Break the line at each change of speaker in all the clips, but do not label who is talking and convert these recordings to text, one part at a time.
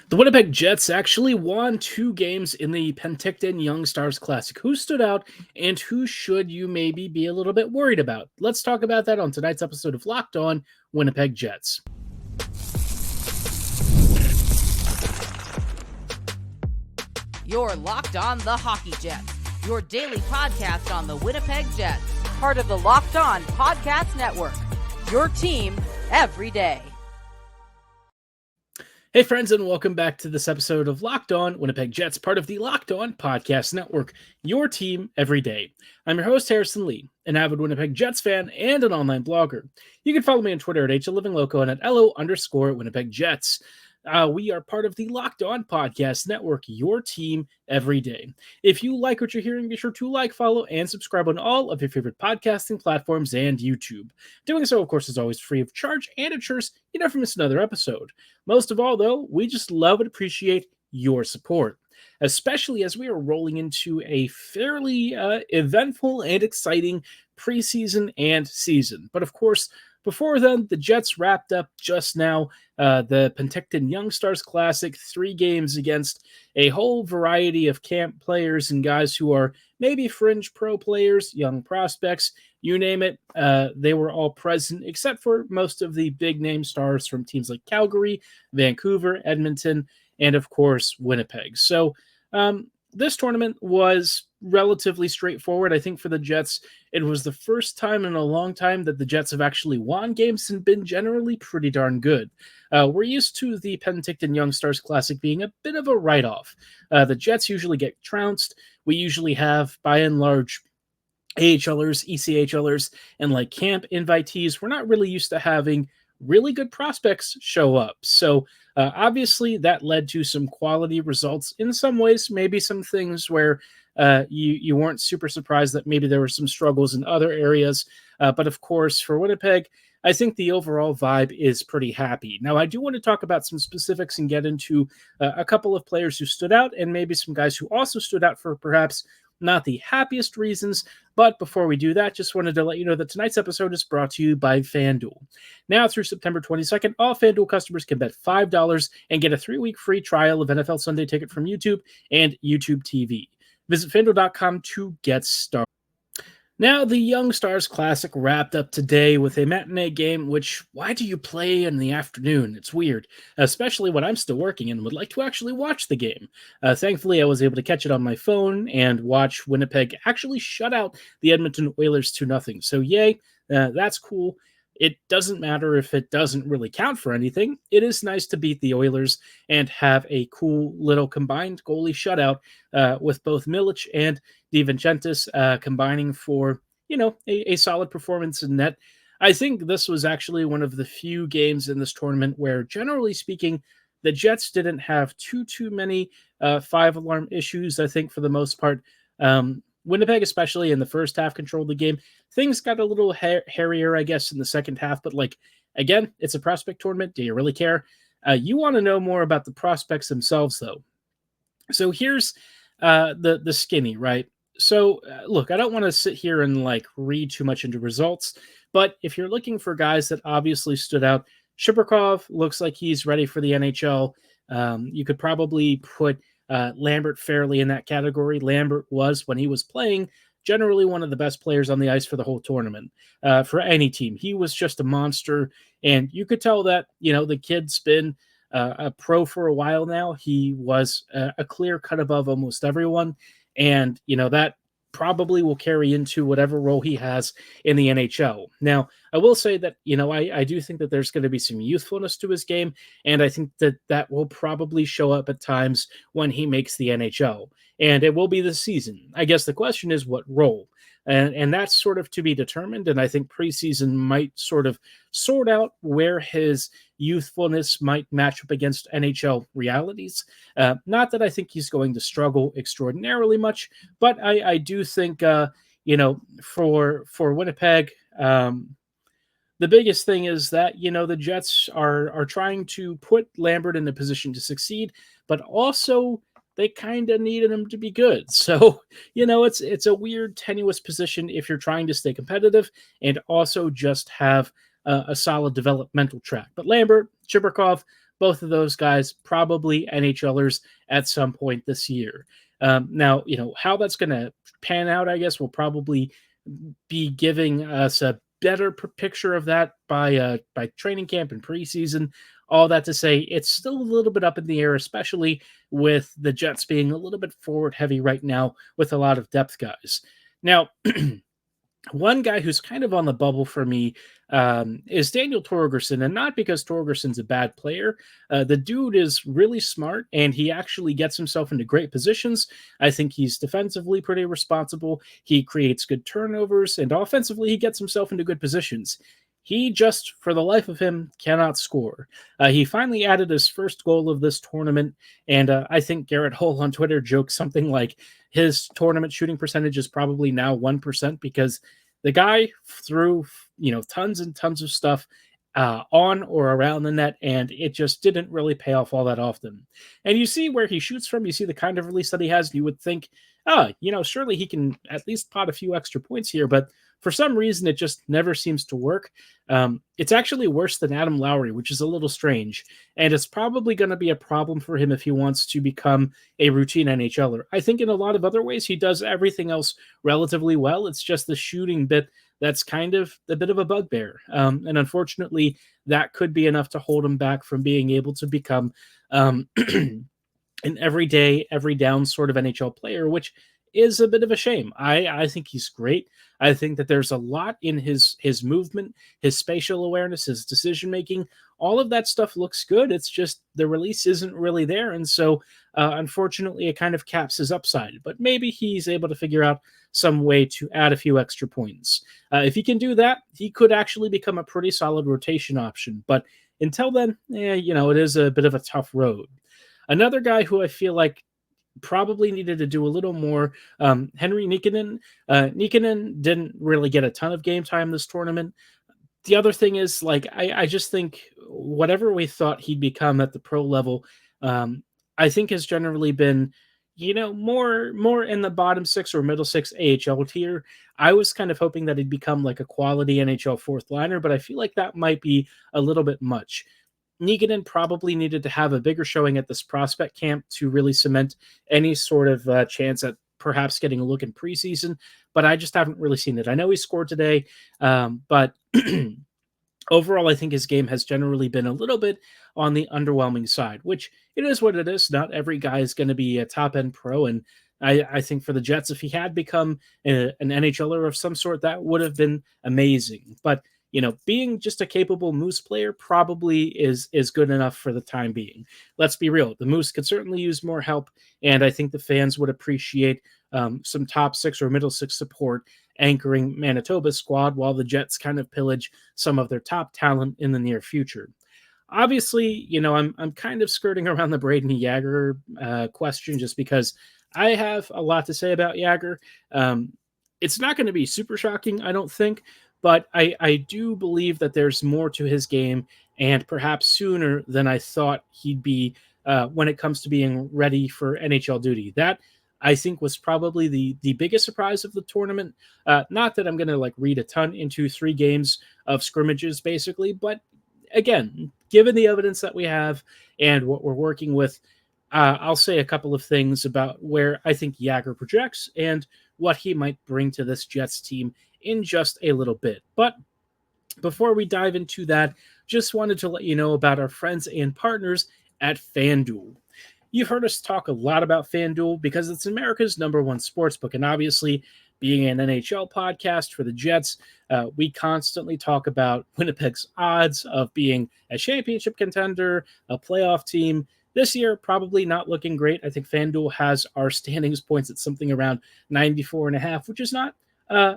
The Winnipeg Jets actually won 2 games in the Penticton Young Stars Classic. Who stood out and who should you maybe be a little bit worried about? Let's talk about that on tonight's episode of Locked On Winnipeg Jets.
You're Locked On the Hockey Jets, your daily podcast on the Winnipeg Jets, part of the Locked On Podcast Network, your team every day.
Hey friends, and welcome back to this episode of Locked On Winnipeg Jets, part of the Locked On Podcast Network, your team every day. I'm your host, Harrison Lee, an avid Winnipeg Jets fan and an online blogger. You can follow me on Twitter at HLivingLoco and at LO_Winnipeg Jets. We are part of the Locked On Podcast Network, your team every day. If you like what you're hearing, be sure to like, follow, and subscribe on all of your favorite podcasting platforms and YouTube. Doing so, of course, is always free of charge and ensures you never miss another episode. Most of all, though, we just love and appreciate your support, especially as we are rolling into a fairly eventful and exciting preseason and season. But of course, before then, the Jets wrapped up just now the Penticton Young Stars Classic, 3 games against a whole variety of camp players and guys who are maybe fringe pro players, young prospects, you name it. They were all present, except for most of the big name stars from teams like Calgary, Vancouver, Edmonton, and of course, Winnipeg. So this tournament was relatively straightforward. I think for the Jets, it was the first time in a long time that the Jets have actually won games and been generally pretty darn good. We're used to the Penticton Young Stars Classic being a bit of a write-off. The Jets usually get trounced. We usually have, by and large, AHLers, ECHLers, and like camp invitees. We're not really used to having really good prospects show up. So obviously that led to some quality results in some ways, maybe some things where you weren't super surprised that maybe there were some struggles in other areas. But of course, for Winnipeg, I think the overall vibe is pretty happy. Now, I do want to talk about some specifics and get into a couple of players who stood out and maybe some guys who also stood out for perhaps not the happiest reasons. But before we do that, just wanted to let you know that tonight's episode is brought to you by FanDuel. Now through September 22nd, all FanDuel customers can bet $5 and get a 3-week free trial of NFL Sunday Ticket from YouTube and YouTube TV. Visit FanDuel.com to get started. Now, the Young Stars Classic wrapped up today with a matinee game, which, why do you play in the afternoon? It's weird, especially when I'm still working and would like to actually watch the game. Thankfully, I was able to catch it on my phone and watch Winnipeg actually shut out the Edmonton Oilers 2-0. So yay, that's cool. It doesn't matter if it doesn't really count for anything. It is nice to beat the Oilers and have a cool little combined goalie shutout with both Milic and DiVincentis combining for, a solid performance in net. I think this was actually one of the few games in this tournament where, generally speaking, the Jets didn't have too many 5-alarm issues. I think for the most part, Winnipeg, especially in the first half, controlled the game. Things got a little hairier, I guess, in the second half. But, again, it's a prospect tournament. Do you really care? You want to know more about the prospects themselves, though. So here's the skinny, right? So, look, I don't want to sit here and, read too much into results. But if you're looking for guys that obviously stood out, Chibrikov looks like he's ready for the NHL. You could probably put Lambert fairly in that category. Lambert was, when he was playing, generally one of the best players on the ice for the whole tournament for any team. He was just a monster, and you could tell that, the kid's been a pro for a while now. He was a clear cut above almost everyone, and, that probably will carry into whatever role he has in the NHL. Now, I will say that, I do think that there's going to be some youthfulness to his game, and I think that will probably show up at times when he makes the NHL, and it will be this season. I guess the question is what role, and that's sort of to be determined, and I think preseason might sort of sort out where his youthfulness might match up against NHL realities. Not that I think he's going to struggle extraordinarily much, but I do think, for Winnipeg, the biggest thing is that, the Jets are trying to put Lambert in a position to succeed, but also they kind of needed him to be good. So, it's a weird, tenuous position if you're trying to stay competitive and also just have a solid developmental track. But Lambert, Chibrikov, both of those guys probably NHLers at some point this year. Now, how that's going to pan out, I guess, will probably be giving us a better picture of that by training camp and preseason. All that to say, it's still a little bit up in the air, especially with the Jets being a little bit forward heavy right now with a lot of depth guys. Now, one guy who's kind of on the bubble for me is Daniel Torgerson, and not because Torgerson's a bad player. The dude is really smart, and he actually gets himself into great positions. I think he's defensively pretty responsible. He creates good turnovers, and offensively, he gets himself into good positions. He just, for the life of him, cannot score. He finally added his first goal of this tournament, and I think Garrett Hull on Twitter joked something like his tournament shooting percentage is probably now 1% because the guy threw, tons and tons of stuff on or around the net, and it just didn't really pay off all that often. And you see where he shoots from, you see the kind of release that he has, and you would think, surely he can at least pot a few extra points here, but for some reason, it just never seems to work. It's actually worse than Adam Lowry, which is a little strange, and it's probably going to be a problem for him if he wants to become a routine NHLer. I think in a lot of other ways, he does everything else relatively well. It's just the shooting bit that's kind of a bit of a bugbear. And unfortunately, that could be enough to hold him back from being able to become an everyday, every down sort of NHL player, which is a bit of a shame. I think he's great. I think that there's a lot in his movement, his spatial awareness, his decision making. All of that stuff looks good. It's just the release isn't really there. And so, unfortunately, it kind of caps his upside. But maybe he's able to figure out some way to add a few extra points. If he can do that, he could actually become a pretty solid rotation option. But until then, it is a bit of a tough road. Another guy who I feel like probably needed to do a little more, Henri Nikkanen. Nikkanen didn't really get a ton of game time this tournament. The other thing is, I just think whatever we thought he'd become at the pro level, I think has generally been, more in the bottom six or middle six AHL tier. I was kind of hoping that he'd become like a quality NHL fourth liner, but I feel like that might be a little bit much. Nikkanen probably needed to have a bigger showing at this prospect camp to really cement any sort of chance at perhaps getting a look in preseason, but I just haven't really seen it. I know he scored today, but overall, I think his game has generally been a little bit on the underwhelming side, which it is what it is. Not every guy is going to be a top-end pro, and I think for the Jets, if he had become an NHLer of some sort, that would have been amazing. But being just a capable Moose player probably is good enough for the time being. Let's be real. The Moose could certainly use more help, and I think the fans would appreciate some top six or middle six support anchoring Manitoba's squad while the Jets kind of pillage some of their top talent in the near future. Obviously, I'm kind of skirting around the Brayden Yager question just because I have a lot to say about Yager. It's not going to be super shocking, I don't think, but I do believe that there's more to his game, and perhaps sooner than I thought he'd be when it comes to being ready for NHL duty. That, I think, was probably the biggest surprise of the tournament. Not that I'm going to read a ton into 3 games of scrimmages, basically, but again, given the evidence that we have and what we're working with, I'll say a couple of things about where I think Yager projects and what he might bring to this Jets team in just a little bit. But before we dive into that, just wanted to let you know about our friends and partners at FanDuel. You've heard us talk a lot about FanDuel because it's America's #1 sportsbook, and obviously, being an NHL podcast for the Jets, we constantly talk about Winnipeg's odds of being a championship contender, a playoff team. This year, probably not looking great. I think FanDuel has our standings points at something around 94.5, which is not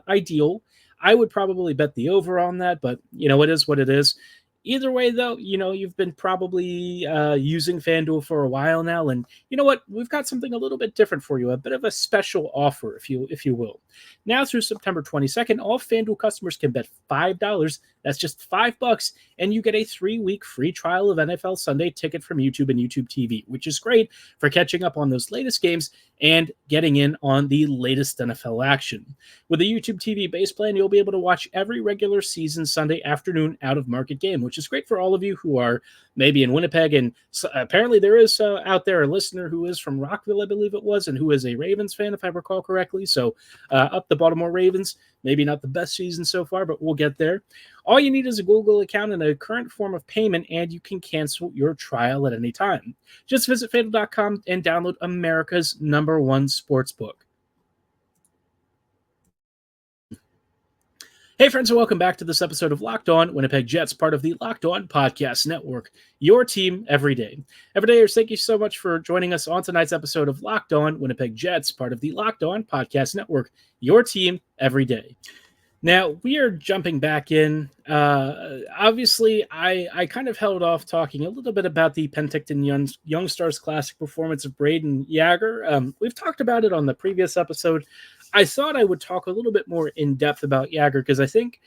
ideal. I would probably bet the over on that, but it is what it is. Either way, though, you've been probably using FanDuel for a while now, and you know what? We've got something a little bit different for you, a bit of a special offer, if you will. Now through September 22nd, all FanDuel customers can bet $5. That's just $5, and you get a 3-week free trial of NFL Sunday Ticket from YouTube and YouTube TV, which is great for catching up on those latest games and getting in on the latest NFL action. With a YouTube TV base plan, you'll be able to watch every regular season Sunday afternoon out-of-market game, which which is great for all of you who are maybe in Winnipeg. And apparently there is out there a listener who is from Rockville, I believe it was, and who is a Ravens fan, if I recall correctly. So up the Baltimore Ravens, maybe not the best season so far, but we'll get there. All you need is a Google account and a current form of payment, and you can cancel your trial at any time. Just visit FanDuel.com and download America's #1 sportsbook. Hey friends, and welcome back to this episode of Locked On Winnipeg Jets, part of the Locked On Podcast Network, your team every day. Everydayers, thank you so much for joining us on tonight's episode of Locked On Winnipeg Jets, part of the Locked On Podcast Network, your team every day. Now, we are jumping back in. Obviously, I kind of held off talking a little bit about the Penticton Young Stars Classic performance of Brayden Yager. We've talked about it on the previous episode. I thought I would talk a little bit more in depth about Yager because I think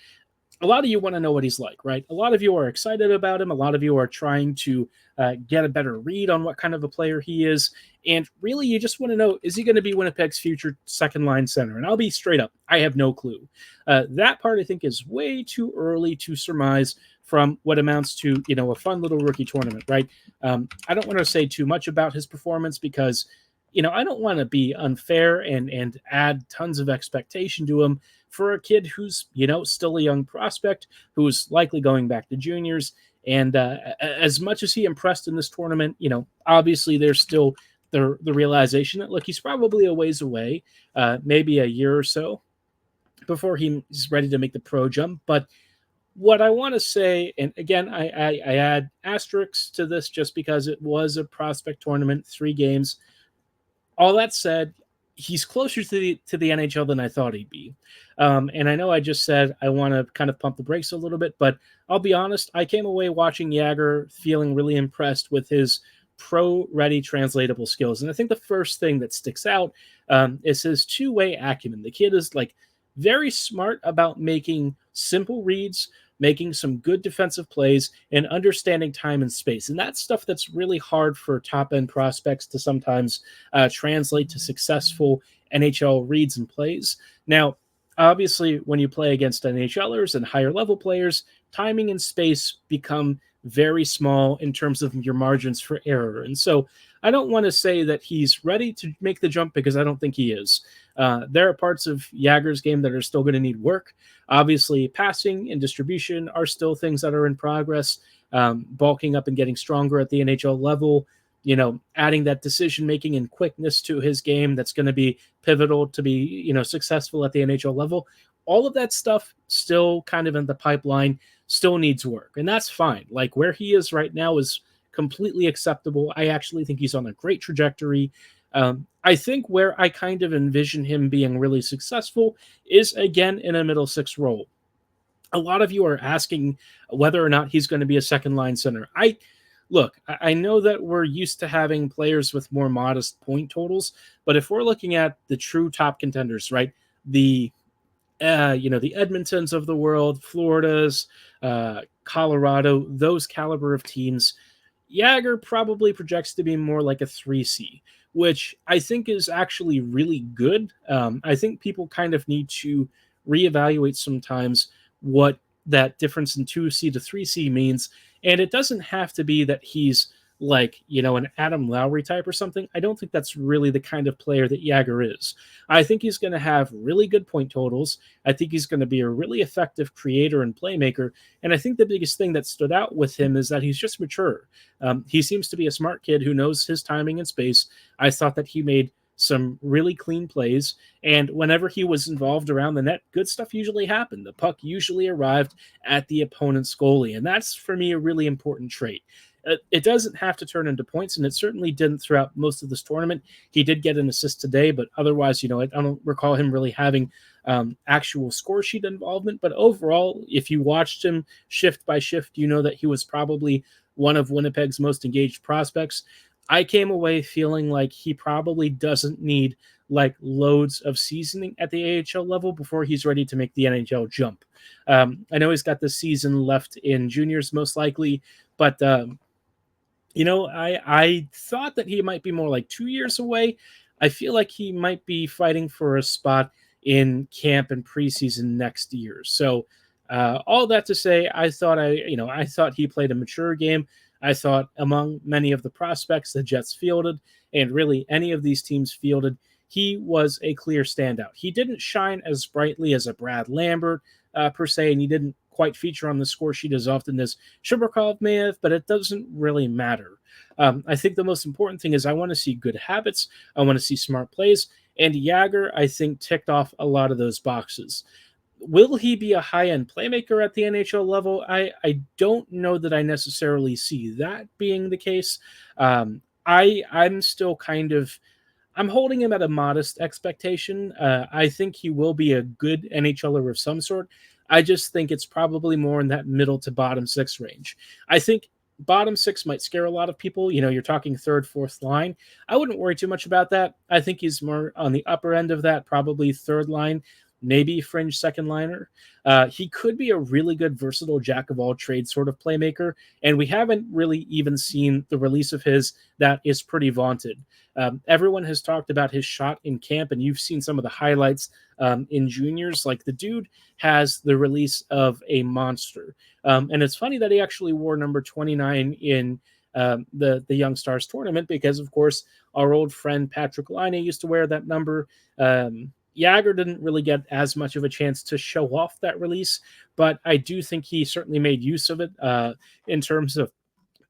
a lot of you want to know what he's like, right? A lot of you are excited about him. A lot of you are trying to get a better read on what kind of a player he is. And really, you just want to know, is he going to be Winnipeg's future second-line center? And I'll be straight up, I have no clue. That part, I think, is way too early to surmise from what amounts to, a fun little rookie tournament, right? I don't want to say too much about his performance because I don't want to be unfair and add tons of expectation to him for a kid who's, still a young prospect, who's likely going back to juniors. And as much as he impressed in this tournament, obviously there's still the realization that, look, he's probably a ways away, maybe a year or so before he's ready to make the pro jump. But what I want to say, and again, I add asterisks to this just because it was a prospect tournament, 3 games. All that said, he's closer to the NHL than I thought he'd be. And I know I just said I want to kind of pump the brakes a little bit, but I'll be honest, I came away watching Yager feeling really impressed with his pro-ready translatable skills. And I think the first thing that sticks out is his two-way acumen. The kid is very smart about making simple reads, making some good defensive plays, and understanding time and space. And that's stuff that's really hard for top-end prospects to sometimes translate to successful NHL reads and plays. Now, obviously, when you play against NHLers and higher-level players, timing and space become very small in terms of your margins for error. And so I don't want to say that he's ready to make the jump because I don't think he is. There are parts of Yager's game that are still going to need work. Obviously, passing and distribution are still things that are in progress. Bulking up and getting stronger at the NHL level, adding that decision-making and quickness to his game that's going to be pivotal to be, successful at the NHL level. All of that stuff still kind of in the pipeline, still needs work. And that's fine. Where he is right now is completely acceptable. I actually think he's on a great trajectory. I think where I kind of envision him being really successful is, again, in a middle six role. A lot of you are asking whether or not he's going to be a second-line center. I know that we're used to having players with more modest point totals, but if we're looking at the true top contenders, right, the Edmontons of the world, Florida's, Colorado, those caliber of teams, Yager probably projects to be more like a 3C, which I think is actually really good. I think people kind of need to reevaluate sometimes what that difference in 2C to 3C means. And it doesn't have to be that he's an Adam Lowry type or something. I don't think that's really the kind of player that Yager is. I think he's going to have really good point totals. I think he's going to be a really effective creator and playmaker. And I think the biggest thing that stood out with him is that he's just mature. He seems to be a smart kid who knows his timing and space. I thought that he made some really clean plays, and whenever he was involved around the net, good stuff usually happened. The puck usually arrived at the opponent's goalie, and that's, for me, a really important trait. It doesn't have to turn into points, and it certainly didn't throughout most of this tournament. He did get an assist today, but otherwise, I don't recall him really having actual score sheet involvement. But overall, if you watched him shift by shift, you know that he was probably one of Winnipeg's most engaged prospects. I came away feeling like he probably doesn't need loads of seasoning at the AHL level before he's ready to make the NHL jump. I know he's got this season left in juniors most likely, but I thought that he might be more 2 years away. I feel like he might be fighting for a spot in camp and preseason next year. So All that to say, I thought he played a mature game. I thought among many of the prospects the Jets fielded, and really any of these teams fielded, he was a clear standout. He didn't shine as brightly as a Brad Lambert per se, and he didn't quite feature on the score sheet as often as Chibrikov may have, but it doesn't really matter. I think the most important thing is I want to see good habits. I want to see smart plays. And Yager, I think, ticked off a lot of those boxes. Will he be a high-end playmaker at the NHL level? I don't know that I necessarily see that being the case. I'm still I'm holding him at a modest expectation. I think he will be a good NHLer of some sort. I just think it's probably more in that middle to bottom six range. I think bottom six might scare a lot of people. You're talking third, fourth line. I wouldn't worry too much about that. I think he's more on the upper end of that, probably third line, maybe fringe second liner. He could be a really good, versatile jack of all trades sort of playmaker, and we haven't really even seen the release of his that is pretty vaunted. Everyone has talked about his shot in camp, and you've seen some of the highlights in juniors. Like, the dude has the release of a monster. And it's funny that he actually wore number 29 in the Young Stars tournament because, of course, our old friend Patrick Laine used to wear that number. Yager didn't really get as much of a chance to show off that release, but I do think he certainly made use of it in terms of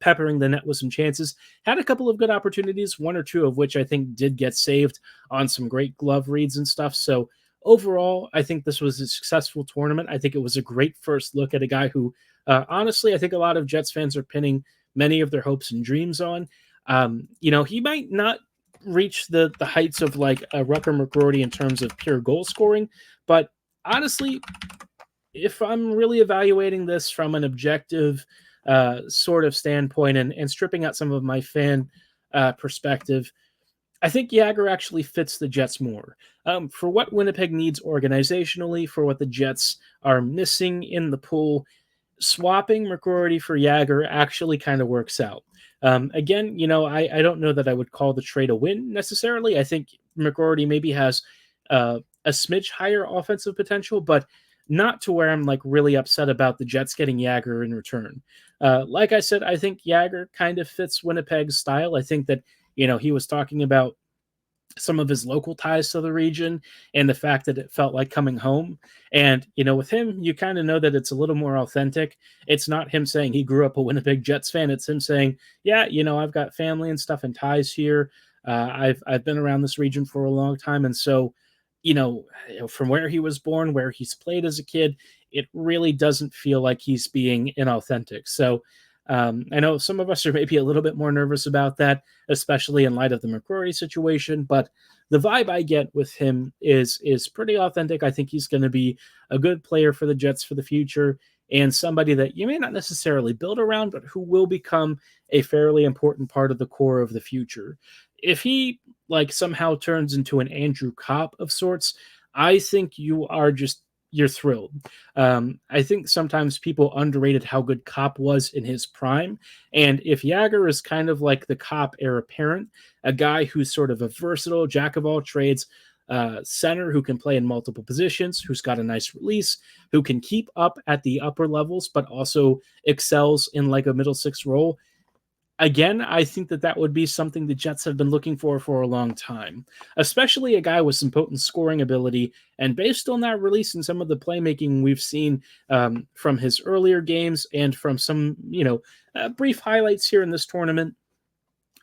peppering the net with some chances. Had a couple of good opportunities, one or two of which I think did get saved on some great glove reads and stuff. So overall, I think this was a successful tournament. I think it was a great first look at a guy who, honestly, I think a lot of Jets fans are pinning many of their hopes and dreams on. He might not reach the heights of like a Rucker McGroarty in terms of pure goal scoring, but honestly, if I'm really evaluating this from an objective sort of standpoint and stripping out some of my fan perspective, I think Yager actually fits the Jets more. For what Winnipeg needs organizationally, for what the Jets are missing in the pool, swapping McGroarty for Yager actually kind of works out. Again, I don't know that I would call the trade a win necessarily. I think McGroarty maybe has a smidge higher offensive potential, but not to where I'm like really upset about the Jets getting Yager in return. Like I said, I think Yager kind of fits Winnipeg's style. I think that, he was talking about some of his local ties to the region and the fact that it felt like coming home. And, with him, you kind of know that it's a little more authentic. It's not him saying he grew up a Winnipeg Jets fan. It's him saying, yeah, I've got family and stuff and ties here. I've been around this region for a long time. And so, from where he was born, where he's played as a kid, it really doesn't feel like he's being inauthentic. So I know some of us are maybe a little bit more nervous about that, especially in light of the McCrory situation, but the vibe I get with him is pretty authentic. I think he's going to be a good player for the Jets for the future and somebody that you may not necessarily build around, but who will become a fairly important part of the core of the future. If he somehow turns into an Andrew Kopp of sorts, I think you're thrilled. I think sometimes people underrated how good Kopp was in his prime. And if Yager is kind of like the Kopp heir apparent, a guy who's sort of a versatile jack of all trades, center who can play in multiple positions, who's got a nice release, who can keep up at the upper levels, but also excels in like a middle six role. Again, I think that would be something the Jets have been looking for a long time, especially a guy with some potent scoring ability. And based on that release and some of the playmaking we've seen from his earlier games and from some, brief highlights here in this tournament,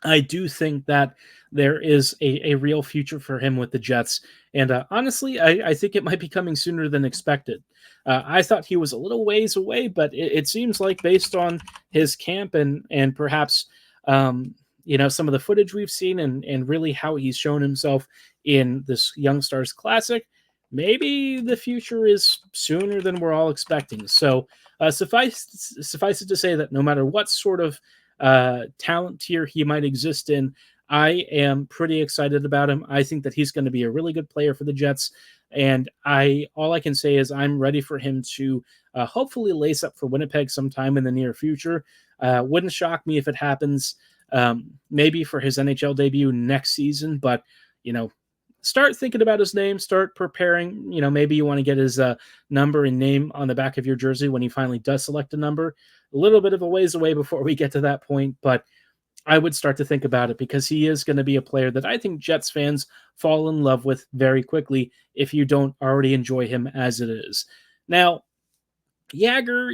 I do think that there is a real future for him with the Jets. And honestly, I think it might be coming sooner than expected. I thought he was a little ways away, but it seems like based on his camp and perhaps, some of the footage we've seen and really how he's shown himself in this Young Stars Classic, maybe the future is sooner than we're all expecting. So suffice it to say that no matter what sort of talent tier he might exist in, I am pretty excited about him. I think that he's going to be a really good player for the Jets, and all I can say is I'm ready for him to hopefully lace up for Winnipeg sometime in the near future. Wouldn't shock me if it happens, maybe for his NHL debut next season, but start thinking about his name, start preparing. Maybe you want to get his number and name on the back of your jersey when he finally does select a number. A little bit of a ways away before we get to that point, but I would start to think about it because he is going to be a player that I think Jets fans fall in love with very quickly if you don't already enjoy him as it is. Now, Yager,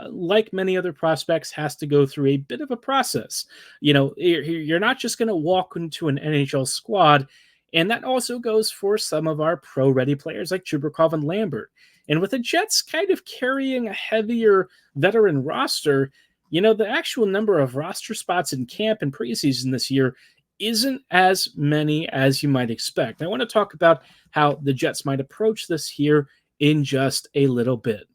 like many other prospects, has to go through a bit of a process. You're not just going to walk into an NHL squad, and that also goes for some of our pro-ready players like Chibrikov and Lambert. And with the Jets kind of carrying a heavier veteran roster, the actual number of roster spots in camp and preseason this year isn't as many as you might expect. I want to talk about how the Jets might approach this here in just a little bit.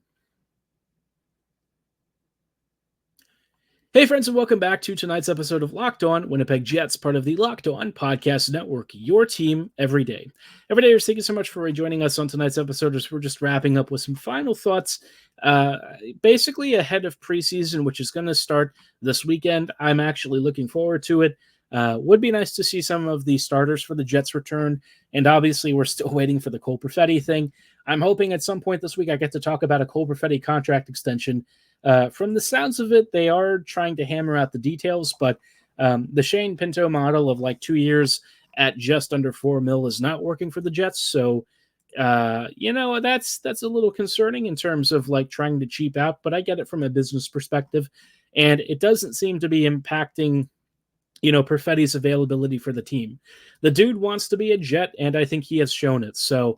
Hey friends, and welcome back to tonight's episode of Locked On Winnipeg Jets, part of the Locked On Podcast Network, your team every day. Everydayers, thank you so much for joining us on tonight's episode as we're just wrapping up with some final thoughts, basically ahead of preseason, which is going to start this weekend. I'm actually looking forward to it. Would be nice to see some of the starters for the Jets return, and obviously we're still waiting for the Cole Perfetti thing. I'm hoping at some point this week I get to talk about a Cole Perfetti contract extension. From the sounds of it, they are trying to hammer out the details, but the Shane Pinto model of like 2 years at just under $4 million is not working for the Jets. So, that's a little concerning in terms of like trying to cheap out, but I get it from a business perspective, and it doesn't seem to be impacting Perfetti's availability for the team. The dude wants to be a Jet, and I think he has shown it. So,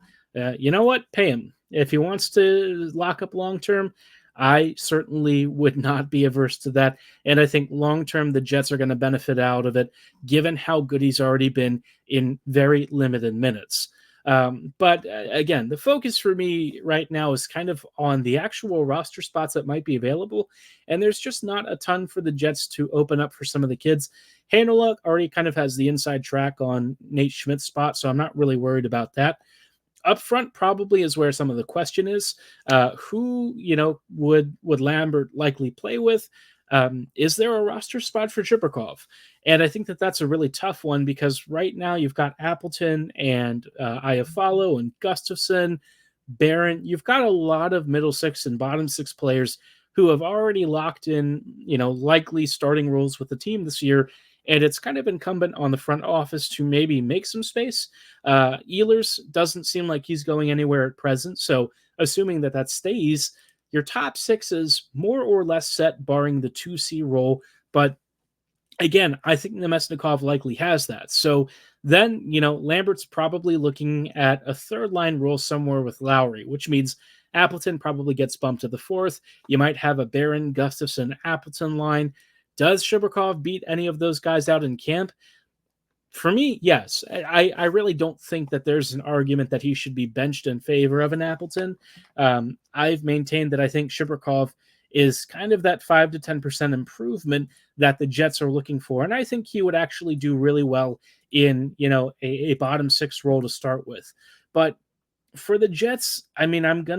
you know what? Pay him. If he wants to lock up long-term, I certainly would not be averse to that. And I think long-term, the Jets are going to benefit out of it, given how good he's already been in very limited minutes. But again, the focus for me right now is kind of on the actual roster spots that might be available. And there's just not a ton for the Jets to open up for some of the kids. Heinola already kind of has the inside track on Nate Schmidt's spot, so I'm not really worried about that. Up front probably is where some of the question is. Who, would Lambert likely play with? Is there a roster spot for Chibrikov? And I think that that's a really tough one because right now you've got Appleton and Iafallo and Gustafsson, Barron. You've got a lot of middle six and bottom six players who have already locked in, likely starting roles with the team this year. And it's kind of incumbent on the front office to maybe make some space. Ehlers doesn't seem like he's going anywhere at present. So assuming that stays, your top six is more or less set, barring the 2C role. But again, I think Nemesnikov likely has that. So then, Lambert's probably looking at a third line role somewhere with Lowry, which means Appleton probably gets bumped to the fourth. You might have a Barron, Gustafsson, Appleton line. Does Chibrikov beat any of those guys out in camp? For me, yes. I really don't think that there's an argument that he should be benched in favor of an Appleton. I've maintained that I think Chibrikov is kind of that 5 to 10% improvement that the Jets are looking for. And I think he would actually do really well in, a bottom six role to start with. But for the Jets, I'm not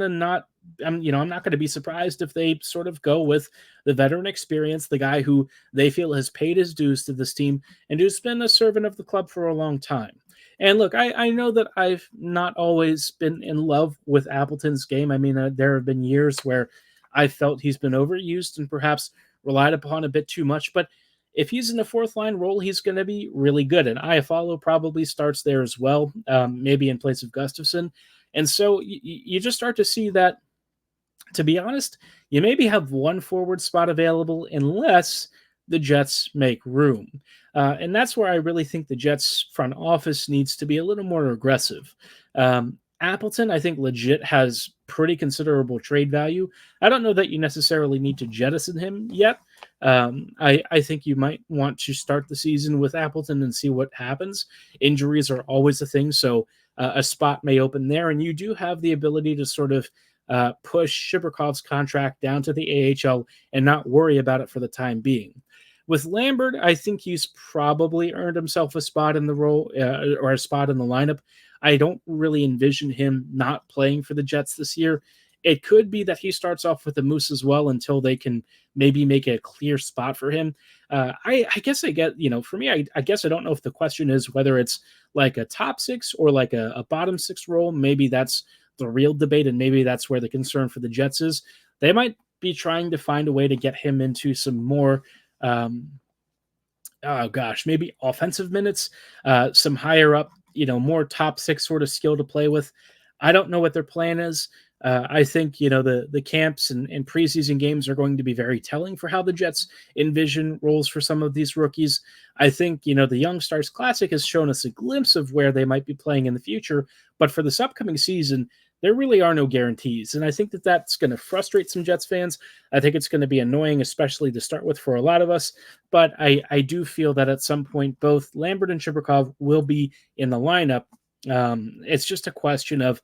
going to be surprised if they sort of go with the veteran experience, the guy who they feel has paid his dues to this team and who's been a servant of the club for a long time. And look, I know that I've not always been in love with Appleton's game. There have been years where I felt he's been overused and perhaps relied upon a bit too much, but if he's in a fourth line role, he's going to be really good. And Iafallo probably starts there as well, maybe in place of Gustafsson. And so you just start to see that, to be honest, you maybe have one forward spot available unless the Jets make room. And that's where I really think the Jets front office needs to be a little more aggressive. Appleton, I think, legit has pretty considerable trade value. I don't know that you necessarily need to jettison him yet. I think you might want to start the season with Appleton and see what happens. Injuries are always a thing, so a spot may open there, and you do have the ability to sort of push Chibrikov's contract down to the AHL and not worry about it for the time being. With Lambert, I think he's probably earned himself a spot in the role or a spot in the lineup. I don't really envision him not playing for the Jets this year. It could be that he starts off with the Moose as well until they can maybe make a clear spot for him. I guess I get, for me, I guess I don't know if the question is whether it's like a top 6 or like a bottom 6 role. Maybe that's the real debate, and maybe that's where the concern for the Jets is. They might be trying to find a way to get him into some more, maybe offensive minutes, some higher up, more top 6 sort of skill to play with. I don't know what their plan is. I think, the camps and preseason games are going to be very telling for how the Jets envision roles for some of these rookies. I think, the Young Stars Classic has shown us a glimpse of where they might be playing in the future, but for this upcoming season, there really are no guarantees. And I think that that's going to frustrate some Jets fans. I think it's going to be annoying, especially to start with for a lot of us. But I do feel that at some point, both Lambert and Chibrikov will be in the lineup. It's just a question of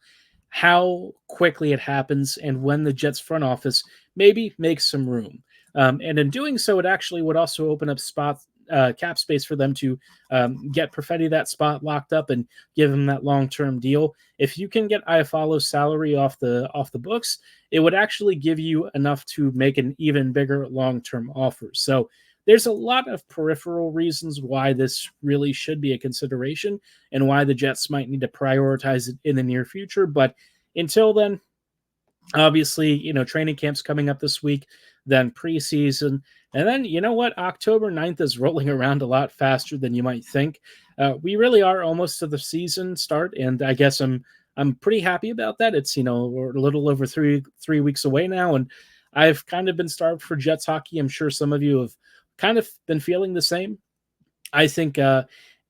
how quickly it happens and when the Jets front office maybe makes some room. And in doing so, it actually would also open up cap space for them to get Perfetti that spot locked up and give him that long-term deal. If you can get Iafalo's salary off the books, it would actually give you enough to make an even bigger long-term offer. So there's a lot of peripheral reasons why this really should be a consideration and why the Jets might need to prioritize it in the near future. But until then, obviously, training camp's coming up this week, then preseason. And then, October 9th is rolling around a lot faster than you might think. We really are almost to the season start, and I guess I'm pretty happy about that. It's, we're a little over three weeks away now, and I've kind of been starved for Jets hockey. I'm sure some of you have kind of been feeling the same. I think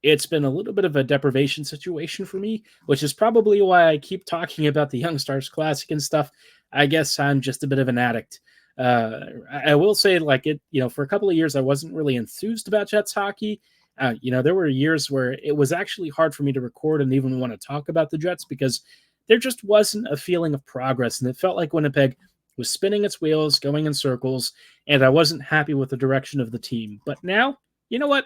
it's been a little bit of a deprivation situation for me, which is probably why I keep talking about the Young Stars Classic and stuff. I guess I'm just a bit of an addict. I will say, for a couple of years, I wasn't really enthused about Jets hockey. There were years where it was actually hard for me to record and even want to talk about the Jets because there just wasn't a feeling of progress. And it felt like Winnipeg was spinning its wheels, going in circles, and I wasn't happy with the direction of the team. But now, you know what?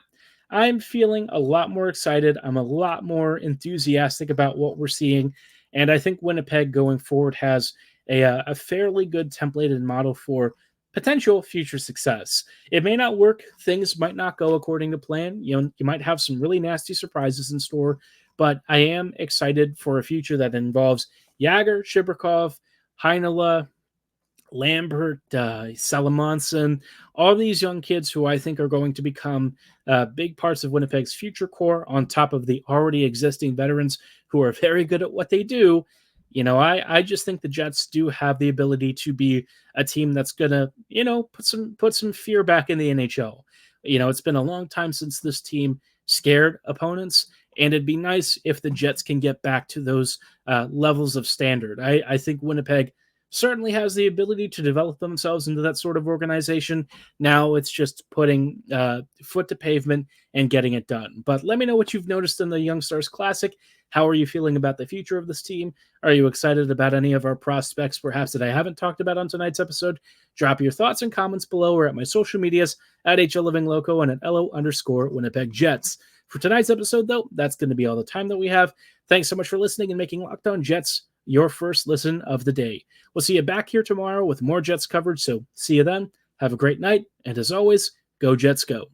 I'm feeling a lot more excited. I'm a lot more enthusiastic about what we're seeing. And I think Winnipeg going forward has a fairly good templated model for potential future success. It may not work. Things might not go according to plan. You might have some really nasty surprises in store, but I am excited for a future that involves Yager, Chibrikov, Heinola, Lambert, Salamonson, all these young kids who I think are going to become big parts of Winnipeg's future core on top of the already existing veterans who are very good at what they do. I just think the Jets do have the ability to be a team that's going to, put some fear back in the NHL. It's been a long time since this team scared opponents, and it'd be nice if the Jets can get back to those levels of standard. I think Winnipeg certainly has the ability to develop themselves into that sort of organization. Now it's just putting foot to pavement and getting it done. But let me know what you've noticed in the Young Stars Classic. How are you feeling about the future of this team? Are you excited about any of our prospects, perhaps that I haven't talked about on tonight's episode? Drop your thoughts and comments below or at my social medias at HLivingLoco and at LO_Winnipeg Jets. For tonight's episode, though, that's going to be all the time that we have. Thanks so much for listening and making Locked On Jets your first listen of the day. We'll see you back here tomorrow with more Jets coverage, so see you then. Have a great night, and as always, go Jets go.